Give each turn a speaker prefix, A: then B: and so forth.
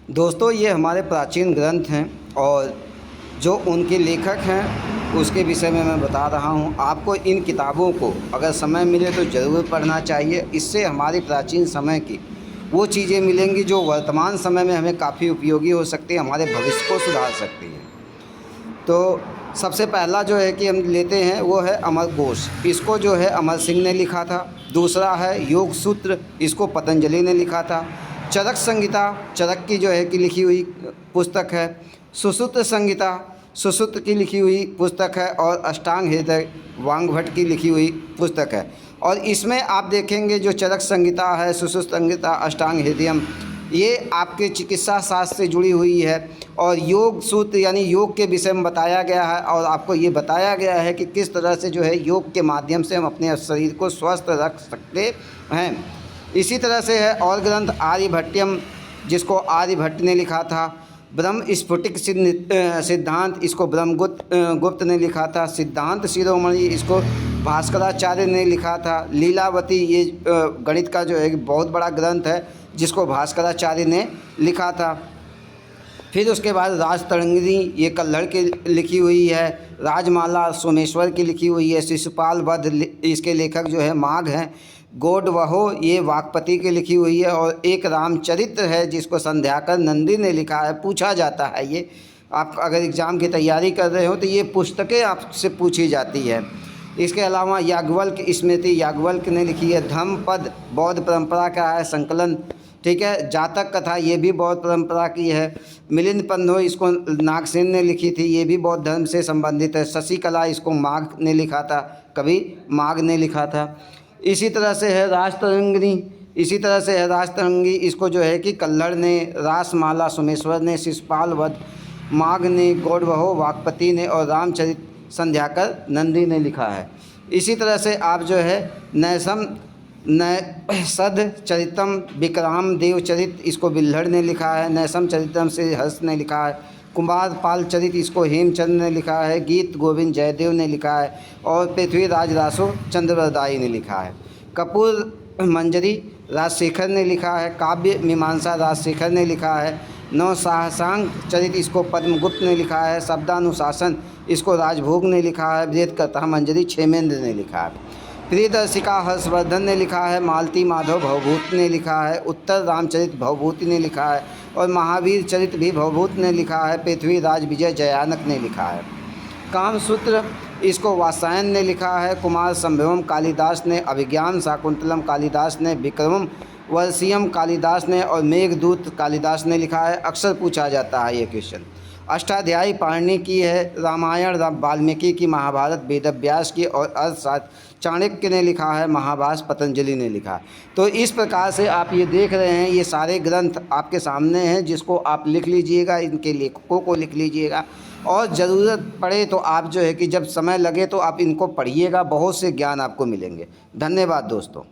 A: दोस्तों, ये हमारे प्राचीन ग्रंथ हैं और जो उनके लेखक हैं उसके विषय में मैं बता रहा हूँ। आपको इन किताबों को अगर समय मिले तो ज़रूर पढ़ना चाहिए। इससे हमारी प्राचीन समय की वो चीज़ें मिलेंगी जो वर्तमान समय में हमें काफ़ी उपयोगी हो सकती है, हमारे भविष्य को सुधार सकती है। तो सबसे पहला जो है कि हम लेते हैं वो है अमरकोश। इसको जो है अमर सिंह ने लिखा था। दूसरा है योग सूत्र, इसको पतंजलि ने लिखा था। चरक संहिता, चरक की जो है कि लिखी हुई पुस्तक है। सुश्रुत संहिता, सुश्रुत की लिखी हुई पुस्तक है। और अष्टांग हृदय, वांगभट्ट की लिखी हुई पुस्तक है। और इसमें आप देखेंगे जो चरक संहिता है, सुश्रुत संहिता, अष्टांग हृदयम, ये आपके चिकित्सा शास्त्र से जुड़ी हुई है। और योग सूत्र यानी योग के विषय में बताया गया है और आपको ये बताया गया है कि किस तरह से जो है योग के माध्यम से हम अपने शरीर को स्वस्थ रख सकते हैं। इसी तरह से है और ग्रंथ आर्यभट्टयम, जिसको आर्यभट्ट ने लिखा था। ब्रह्म स्फुटिक सिद्धांत, इसको गुप्त ने लिखा था। सिद्धांत शिरोमणि, इसको भास्कराचार्य ने लिखा था। लीलावती, ये गणित का जो है बहुत बड़ा ग्रंथ है जिसको भास्कराचार्य ने लिखा था। फिर उसके बाद राजतरंगिणी, ये कल्हड़ की लिखी हुई है। राजमाला सोमेश्वर की लिखी हुई है। शिशुपाल वध, इसके लेखक जो है माघ हैं। गोडवहो, ये वाकपति की लिखी हुई है। और एक रामचरित्र है जिसको संध्याकर नंदी ने लिखा है। पूछा जाता है, ये आप अगर एग्ज़ाम की तैयारी कर रहे हो तो ये पुस्तकें आपसे पूछी जाती है। इसके अलावा याज्ञवल्क्य स्मृति, याज्ञवल्क्य ने लिखी है। धम्मपद, बौद्ध परंपरा का है संकलन, ठीक है। जातक कथा, ये भी बौद्ध परंपरा की है। मिलिंद पंधो, इसको नागसेन ने लिखी थी, ये भी बौद्ध धर्म से संबंधित है। शशिकला, इसको माघ ने लिखा था, कवि माघ ने लिखा था। इसी तरह से है राजतरंगी, इसको जो है कि कल्हड़ ने, रासमाला सोमेश्वर ने, शिशुपाल वध माघ ने, गौडवहो वाकपति ने और रामचरित संध्याकर नंदी ने लिखा है। इसी तरह से आप जो है नैषध चरितम विक्राम देव चरित, इसको बिल्हड़ ने लिखा है। नैषम चरितम से हर्ष ने लिखा है। कुमार पाल चरित, इसको हेमचंद ने लिखा है। गीत गोविंद जयदेव ने लिखा है। और पृथ्वीराज रासो चंद्रवरदाई ने लिखा है। कपूर मंजरी राजशेखर ने लिखा है। काव्य मीमांसा राजशेखर ने लिखा है। नौ साहसांग चरित, इसको पद्मगुप्त ने लिखा है। शब्दानुशासन, इसको राजभोग ने लिखा है। वेद कथा मंजरी क्षेमेंद्र ने लिखा है। प्रियदर्शिका हर्षवर्धन ने लिखा है। मालती माधव भवभूत ने लिखा है। उत्तर रामचरित भवभूति ने लिखा है। और महावीर चरित भी भवभूत ने लिखा है। पृथ्वीराज विजय जयानक ने लिखा है। कामसूत्र, इसको वात्सायन ने लिखा है। कुमार संभवम कालिदास ने। अभिज्ञान शाकुंतलम कालिदास ने। विक्रमम वर्षियम कालिदास ने। और मेघदूत कालिदास ने लिखा है। अक्सर पूछा जाता है ये क्वेश्चन। अष्टाध्यायी पाणिनि की है। रामायण वाल्मीकि की। महाभारत वेदव्यास की। और अर्थशास्त्र चाणक्य ने लिखा है। महाभाष्य पतंजलि ने लिखा है। तो इस प्रकार से आप ये देख रहे हैं, ये सारे ग्रंथ आपके सामने हैं जिसको आप लिख लीजिएगा, इनके लेखकों को लिख लीजिएगा। और ज़रूरत पड़े तो आप जो है कि जब समय लगे तो आप इनको पढ़िएगा, बहुत से ज्ञान आपको मिलेंगे। धन्यवाद दोस्तों।